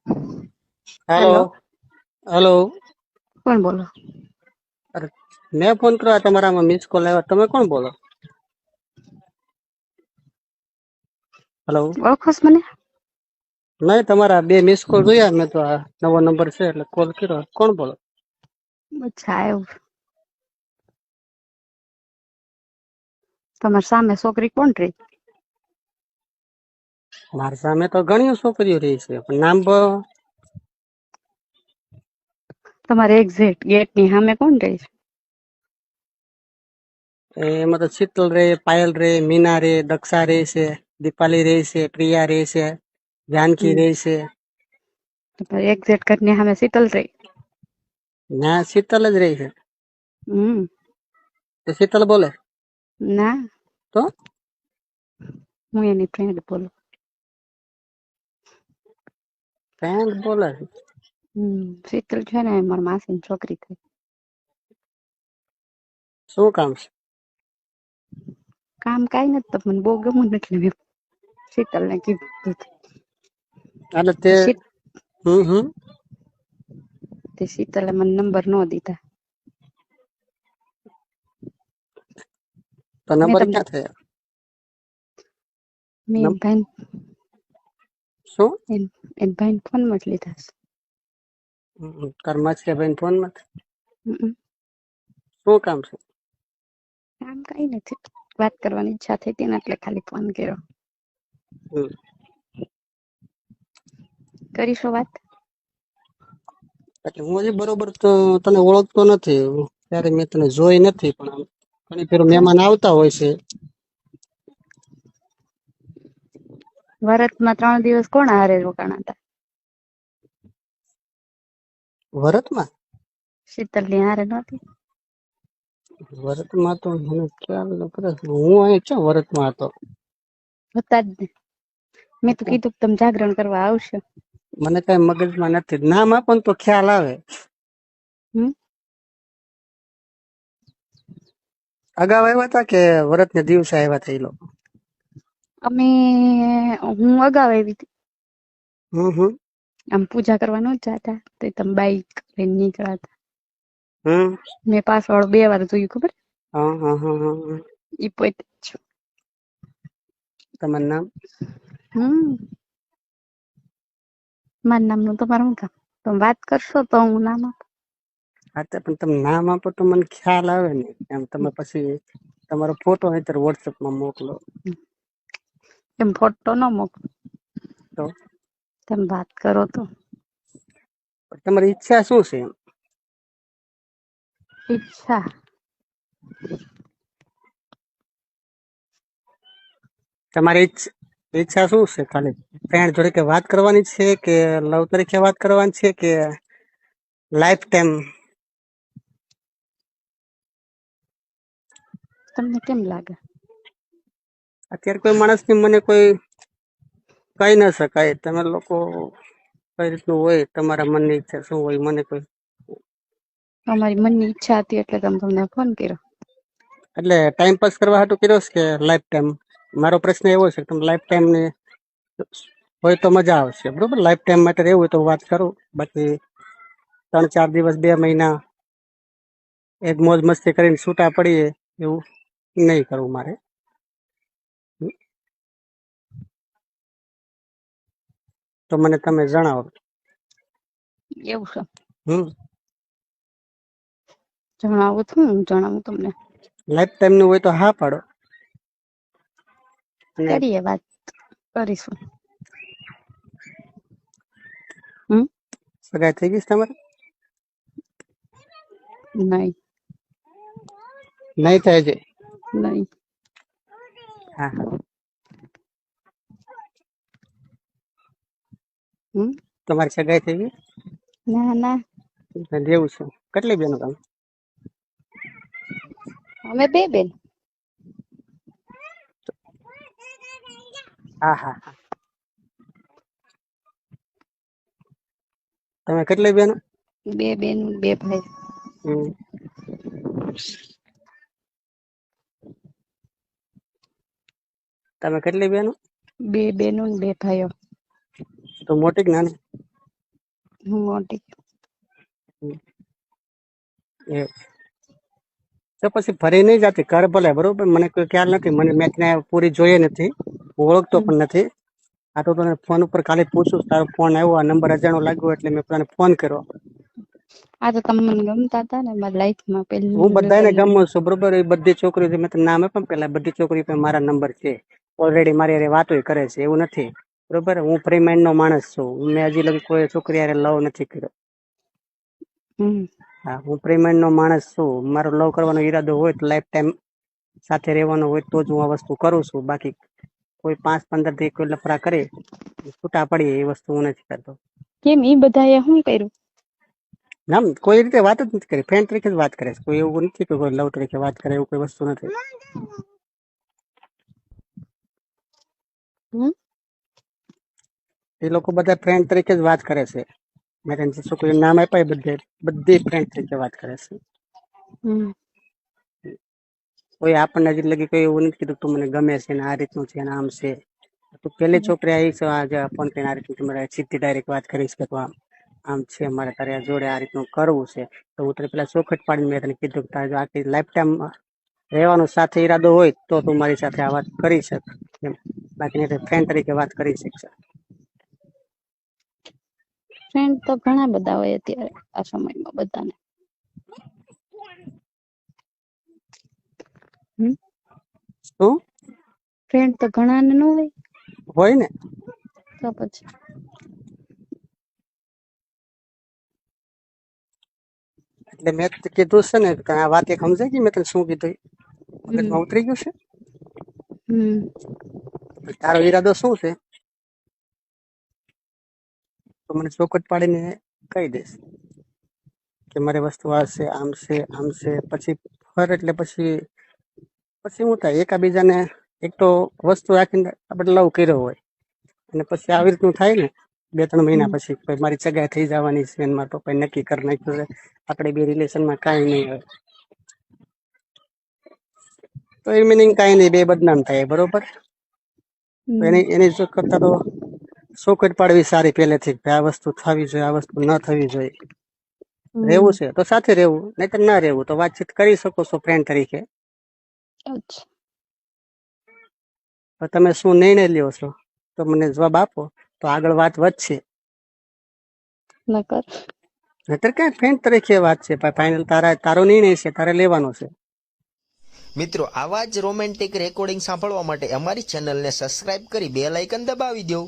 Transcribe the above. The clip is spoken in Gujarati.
હેલો. હેલો. હેલો. કોણ બોલો? અરે મેં ફોન કર્યો, તમારામાં મિસ કોલ આવ્યો. તમે કોણ બોલો? હેલો. ઓળખો છો મને? નહીં, તમારા બે મિસ કોલ જોયા મેં તો. આ નવો નંબર છે એટલે કોલ કર્યો. કોણ બોલો? અચ્છા, એવું. તમારી સામે છોકરી કોણ રહી? મારી સામે તો ઘણી છોકરીઓ રહી છે, પણ નામ તમારે એક્ઝેક્ટ ગેટ ની સામે કોણ રહી છે? એમાં તો શીતલ રે, પાયલ રે, મીના રે, દક્ષા રે છે, દીપાલી રે છે, પ્રિયા રે છે, જાનકી રે છે. તમારે એક્ઝેક્ટ ઘર ની સામે શીતલ રહી. ના, શીતલ જ રહી છે. હમ. તો શીતલ બોલે ના, તો હું એની ફ્રેન્ડ બોલું. ફ્રેન્ડ બોલે. શીતલ છે ને મારા માસીની છોકરી થઈ. શું કામ છે? કામ કાઈ નથી, તો મને બહુ ગમું ને એટલે મેં શીતલ ને કીધું. એટલે તે તે શીતલે મને નંબર ન દીધા. તો મેં નંબર તમને ક્યાં થયા? મેં ભાઈ શું એન ભાઈ ફોન માં જ લીધા છે. કર્મા છે ભાઈ ફોન માં? હમ. શું કામ છે? કામ કઈ નથી, વાત કરવાની ઈચ્છા થઈ હતી ને એટલે ખાલી ફોન કર્યો. કરીશું વાત? એટલે હું હજી બરોબર તો તને ઓળખતો નથી, ત્યારે મેં તને જોઈ નથી, પણ ઘણી ફેર મહેમાન આવતા હોય છે. વરતમાં 3 દિવસ કોણ હારે રોકાણા હતા? વરતમાં? શીતલ ની હારે નહોતી? વરતમાં તો મને ખ્યાલ નથી. હું અહીં ક્યાં વરતમાં હતો? હતા જ ને. મેં તો કીધું તમે જાગરણ કરવા આવશો. મને કઈ મગજમાં નથી. નામ આપો ને તો ખ્યાલ આવે. અગાઉ આવ્યા હતા કે વરત ને દિવસે આવ્યા હતા એ લોકો? હું અગાઉ આવી હતી. હમ. આમ પૂજા કરવા ન જતા તો તમે બાઈક લઈને નીકળ્યા હતા. મેં પાછળ 2 વાર જોયું, ખબર? હા. ઈ પોતે જ. તમારું નામ? મારા નામનું તમારે શું કામ? તમે વાત કરશો તો હું નામ આપું. હા, પણ તમે નામ આપો તો મને ખ્યાલ આવે ને. એમ તમે પછી તમારો ફોટો અત્યારે વોટ્સએપમાં મોકલો. એમ ફોટો ન મોકલો. તો તમે વાત કરો તો. તમારી ઈચ્છા શું છે? ઈચ્છા? તમારી ઈચ્છા શું છે? ખાલી ફ્રેન્ડ જોડે કે વાત કરવાની છે, કે લવ તરીકે વાત કરવાની છે, કે લાઈફ ટાઈમ? તમને કેમ લાગે? અત્યારે કોઈ માણસની મને કોઈ કહી ના શકાય. તમે લોકો કઈ રીતનું હોય, તમારા મનની ઈચ્છા શું હોય, મને કોઈ. અમારી મનની ઈચ્છા હતી એટલે તમને ફોન કર્યો. એટલે ટાઈમ પાસ કરવા હાટુ કર્યો છે કે લાઈફ ટાઈમ? મારો પ્રશ્ન એવો છે કે તમે લાઈફ ટાઈમ ને હોય તો મજા આવશે, બરોબર? લાઈફ ટાઈમ માટે રહેવું હોય તો વાત કરું, બાકી 3-4 દિવસ 2 મહિના એક મોજ મસ્તી કરીને છૂટા પડીએ એવું નહીં કરવું મારે. તો મને તમે જણાવો. એવું છે? જણાવું છું. હું જણાવું તમને. લાઈફ ટાઈમ નું હોય તો હા પાડો. કરીએ વાત, કરીશું. સગાઈ થઈ ગઈ છે તમારે? નહીં થાય છે? નહીં. હા. તમારી સગાઈ થઈ ગઈ? ના. દેવું છે. કેટલી બેનો તમે? અમે 2 બેન. હા. તમે કેટલી બેનો? 2 બેન, 2 ભાઈ. તમે કેટલી બેનો? 2 બેનો ને 2 ભાઈઓ. તો મોટી કે નાની? હું મોટી. એ તો પછી ફરી નહીં જાતી કર ભલે, બરોબર? મને કોઈ ખ્યાલ નથી, મને મેચ ને પૂરી જોઈએ નથી, હું ઓળખતો પણ નથી. આ તો તને ફોન ઉપર ખાલી પૂછું, તારો ફોન આવ્યો, આ નંબર અજાણો લાગ્યો એટલે મેં તને ફોન કર્યો. આ તો તમે મને ગમતા હતા ને મારી લાઈફમાં હું પહેલી. બધાને ગમું છું, બરોબર? એ બધી છોકરીઓ મેં તને નામ આપ્યું પેલા, બધી છોકરીઓ પાસે મારા નંબર છે, ઓલરેડી મારી હારે વાતો કરે છે, એવું નથી, બરોબર? હું ફ્રી માઇન્ડ નો માણસ છું, મેં હજી લગી કોઈ છોકરી હારે લવ નથી કર્યો. હા, હું ફ્રી માઇન્ડ નો માણસ છું. મારો લવ કરવાનો ઈરાદો હોય તો લાઈફ ટાઈમ સાથે રહેવાનો હોય તો જ હું આ વસ્તુ કરું છું. બાકી કોઈ 5-15 થી કોઈ લફડા કરે છૂટા પડીએ એ વસ્તુ હું નથી કરતો. કેમ ઈ બધાએ શું કર્યું? ના, કોઈ રીતે વાત જ નથી કરી, ફ્રેન્ડ તરીકે જ વાત કરે છે. કોઈ એવું નથી કે કોઈ લવ તરીકે વાત કરે, એવું કોઈ વસ્તુ નથી. એ લોકો બધા ફ્રેન્ડ તરીકે જ વાત કરે છે. મેં જે છોકરીનું નામ આપ્યા બધી ફ્રેન્ડ તરીકે વાત કરે છે. કોઈ આપણને હજી લગી કોઈ એવું નથી કીધું તું મને ગમે છે ને આ રીતનું છે ને આમ છે. તું પેલી છોકરી આવી છે આજે ફોન કરીને આ રીતનું તમારે સીધી ડાયરેક્ટ વાત કરીશ કે તું આમ છે, મારે તારે જોડે આ રીતનું કરવું છે, તો હું તને પેલા ચોખટ પાડીને મેં તને કીધું કે તારે આખી લાઈફ ટાઈમ રહેવાનો સાથે ઈરાદો હોય તો તું મારી સાથે આ વાત કરી શક, એમ. બાકી નહીં ફ્રેન્ડ તરીકે વાત કરી શકશે. ફ્રેન્ડ તો ઘણા બધા હોય અત્યારે આ સમયમાં બધાને. શું? ફ્રેન્ડ તો ઘણા ને ન હોય ને. તો પછી એટલે મેં કીધું છે ને આ વાત એક સમજાય ગઈ? મેં તને શું કીધું મગજમાં ઉતરી ગયું છે? તારો ઈરાદો શું છે તો મને ચોખટ પાડીને કહી દઈશ કે મારી વસ્તુ આ છે, આમ છે, આમ છે. પછી ફર એટલે પછી શું થાય, એકાબીજાને એક તો વસ્તુ રાખીને આપણે લવ કર્યો હોય અને પછી આવી રીતનું થાય ને 2-3 મહિના પછી મારી સગાઈ થઈ જવાની છે, મારા પપ્પાએ નક્કી કરી નાખ્યું છે, આપણે બે રિલેશનમાં કાંઈ નહીં હોય, તો એ મિનિંગ કાંઈ નહીં, બે બદનામ થાય, બરોબર? એની કરતા તો ચોખટ પાડવી સારી પહેલેથી, આ વસ્તુ થવી જોઈએ, આ વસ્તુ ન થવી જોઈએ. રહેવું છે તો સાથે રહેવું, નહીતર ના રહેવું તો વાતચીત કરી શકો છો ફ્રેન્ડ તરીકે. તો તમે શું નિર્ણય લ્યો છો તો મને જવાબ આપો, તો આગળ વાત વધશે. નહીતર કઈ ફ્રેન્ડ તરીકે વાત છે, ફાઇનલ તારો નિર્ણય છે, તારે લેવાનો છે. મિત્રો, આવા જ રોમેન્ટિક રેકોર્ડિંગ સાંભળવા માટે અમારી ચેનલને સબસ્ક્રાઇબ કરી બેલ આઇકન દબાવી દો.